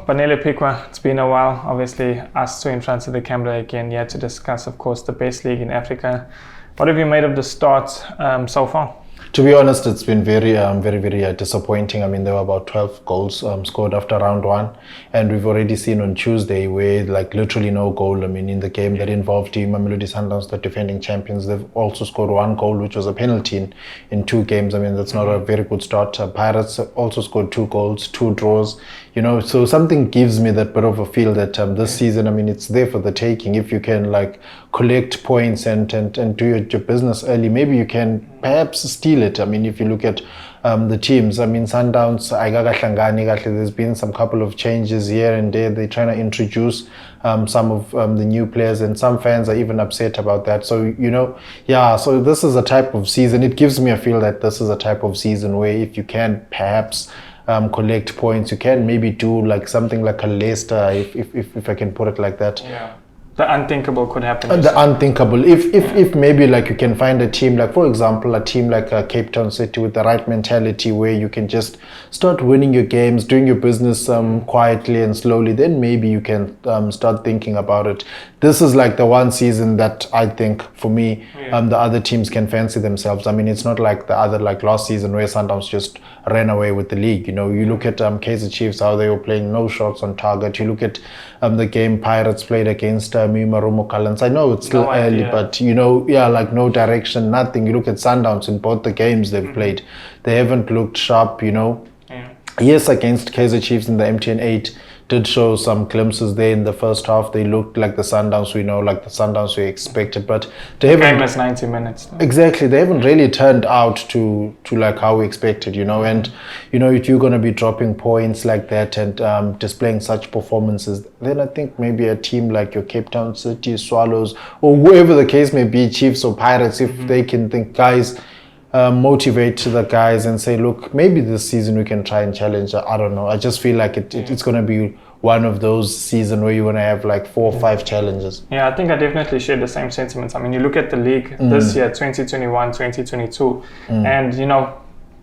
Banele Pikwa, it's been a while. Obviously, us two in front of the camera again, here to discuss, of course, the best league in Africa. What have you made of the start so far? To be honest, it's been very disappointing. I mean, there were about 12 goals scored after round one, and we've already seen on Tuesday where like literally no goal. I mean, in the game that involved Mamelodi Sundowns, the defending champions, they've also scored one goal, which was a penalty in 2 games. I mean, that's not a very good start. Pirates also scored 2 goals, 2 draws. You know, so something gives me that bit of a feel that this season, I mean, it's there for the taking. If you can like collect points and do your business early, maybe you can perhaps steal it. I mean, if you look at the teams, I mean, Sundowns, there's been some couple of changes here and there. They're trying to introduce some of the new players, and some fans are even upset about that. So, you know, yeah, so this is a type of season. It gives me a feel that this is a type of season where if you can perhaps collect points, you can maybe do like something like a Leicester, if I can put it like that. Yeah. The unthinkable could happen. The unthinkable. If maybe like you can find a team like, for example, a team like Cape Town City with the right mentality where you can just start winning your games, doing your business quietly and slowly, then maybe you can start thinking about it. This is like the one season that I think for me, the other teams can fancy themselves. I mean, it's not like the other, like last season where Sundowns just ran away with the league. You know, you look at Kaizer Chiefs, how they were playing, no shots on target. You look at the game Pirates played against Marumo Gallants. I know it's still early, but you know, yeah, like no direction, nothing. You look at Sundowns in both the games they've played, they haven't looked sharp, you know. Yes, against Kaizer Chiefs in the MTN 8 did show some glimpses there in the first half. They looked like the Sundowns we know, like the Sundowns we expected, but they haven't. Game is 90 minutes. Exactly, they haven't really turned out to like how we expected, you know. And you know, if you're going to be dropping points like that and displaying such performances, then I think maybe a team like your Cape Town City, Swallows, or whoever the case may be, Chiefs or Pirates, if they can think, guys, motivate the guys and say, look, maybe this season we can try and challenge. I don't know. I just feel like it's going to be one of those seasons where you're going to have like 4 or 5 challenges. Yeah, I think I definitely share the same sentiments. I mean, you look at the league this year, 2021, 2022, and you know,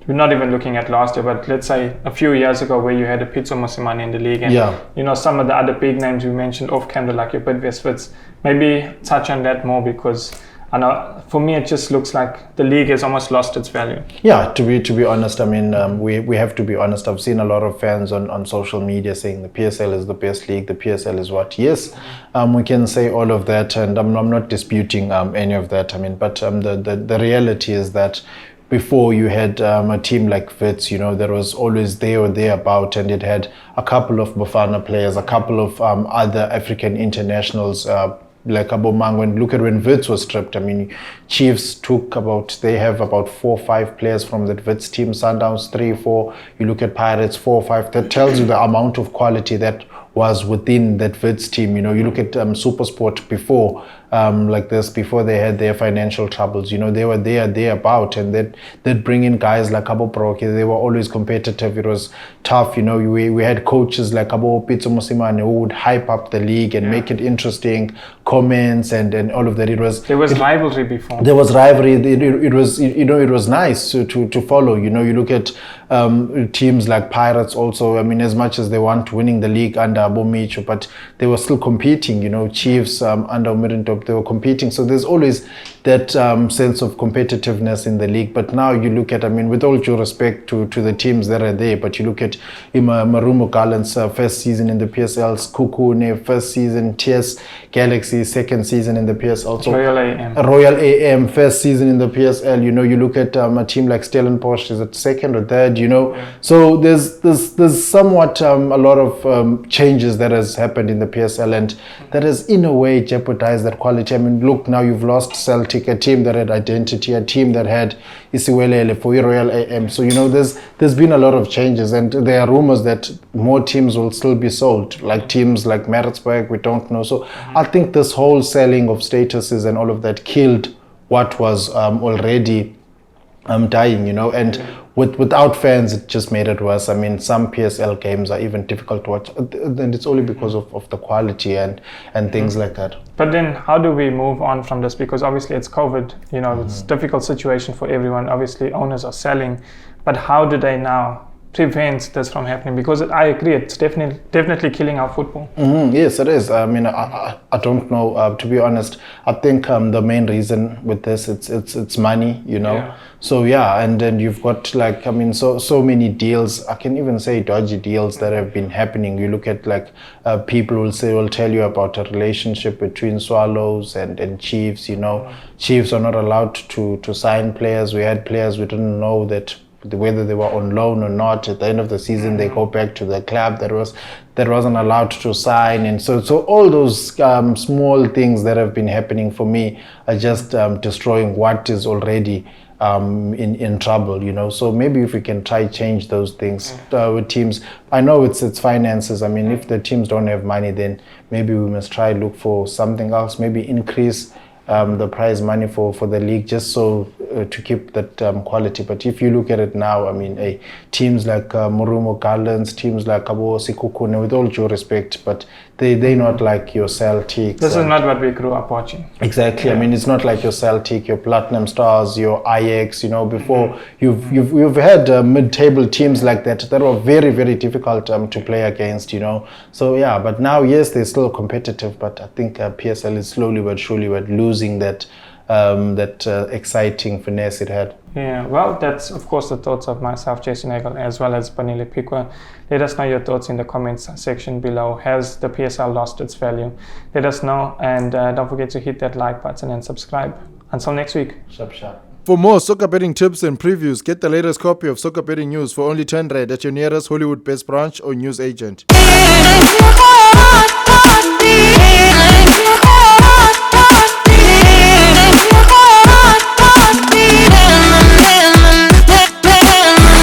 we're not even looking at last year, but let's say a few years ago where you had a Pitso Mosimane in the league, and you know, some of the other big names you mentioned off camera, like your Bidvest Wits, maybe touch on that more, because I know for me it just looks like the league has almost lost its value. Yeah, to be honest, I mean, we have to be honest. I've seen a lot of fans on social media saying the PSL is the best league, the PSL is what. Yes, we can say all of that, and I'm not disputing any of that. I mean, but the reality is that before you had a team like Wits, you know, there was always there or thereabout, and it had a couple of Bafana players, a couple of other African internationals, like Abomango. And look at when Wits was stripped. I mean, Chiefs they have about 4 or 5 players from that Wits team. Sundowns 3 or 4. You look at Pirates 4 or 5. That tells you the amount of quality that was within that Wits team. You know, you look at SuperSport before, like this, before they had their financial troubles, you know, they were thereabout, and they'd bring in guys like Abo Broke. They were always competitive. It was tough, you know. We had coaches like Abo Pitso Mosimane who would hype up the league and make it interesting, comments and all of that. There was rivalry before. There was rivalry. It was, you know, it was nice to follow. You know, you look at teams like Pirates also. I mean, as much as they weren't winning the league under Abo Micho, but they were still competing. You know, Chiefs under Omirintop, they were competing. So there's always that sense of competitiveness in the league. But now you look at, I mean, with all due respect to the teams that are there, but you look at Marumo Gallants' first season in the PSL, Kukune first season, TS Galaxy second season in the PSL, so Royal AM first season in the PSL. You know, you look at a team like Stellenbosch, is it second or third? You know, so there's somewhat a lot of changes that has happened in the PSL, and that has in a way jeopardized that quality. I mean, look, now you've lost Celtic, a team that had identity, a team that had Isiwelele for Royal AM. So, you know, there's been a lot of changes, and there are rumors that more teams will still be sold, like teams like Maritzburg, we don't know. So I think this whole selling of statuses and all of that killed what was already dying, you know, and without fans, it just made it worse. I mean, some PSL games are even difficult to watch, and it's only because of the quality and things like that. But then how do we move on from this? Because obviously it's COVID, you know, it's a difficult situation for everyone. Obviously owners are selling, but how do they now prevent this from happening? Because I agree, it's definitely killing our football. Yes, it is. I mean, I don't know. To be honest, I think the main reason with this it's money. You know. Yeah. So yeah, and then you've got like, I mean, so many deals. I can even say dodgy deals that have been happening. You look at like people will tell you about a relationship between Swallows and Chiefs. You know, Chiefs are not allowed to sign players. We had players we didn't know that whether they were on loan or not. At the end of the season, they go back to the club that wasn't allowed to sign, and so all those small things that have been happening for me are just destroying what is already in trouble, you know. So maybe if we can try change those things with teams. I know it's finances. I mean, if the teams don't have money, then maybe we must try look for something else. Maybe increase the prize money for the league, just so to keep that quality. But if you look at it now, I mean, teams like Murumo Gardens, teams like Abo Sikukune, with all due respect, but they're not like your Celtics. This is not what we grew up watching. Exactly. Yeah. I mean, it's not like your Celtic, your Platinum Stars, your Ajax. You know, before you've had mid-table teams like that were very, very difficult to play against. You know, so yeah. But now, yes, they're still competitive. But I think PSL is slowly but surely losing that exciting finesse it had. Yeah, well, that's of course the thoughts of myself, Jason Nagel, as well as Banele Pikwa. Let us know your thoughts in the comments section below. Has the PSL lost its value? Let us know, and don't forget to hit that like button and subscribe. Until next week. Sharp. For more soccer betting tips and previews, get the latest copy of Soccer Betting News for only 10 Rand at your nearest Hollywood-based branch or news agent.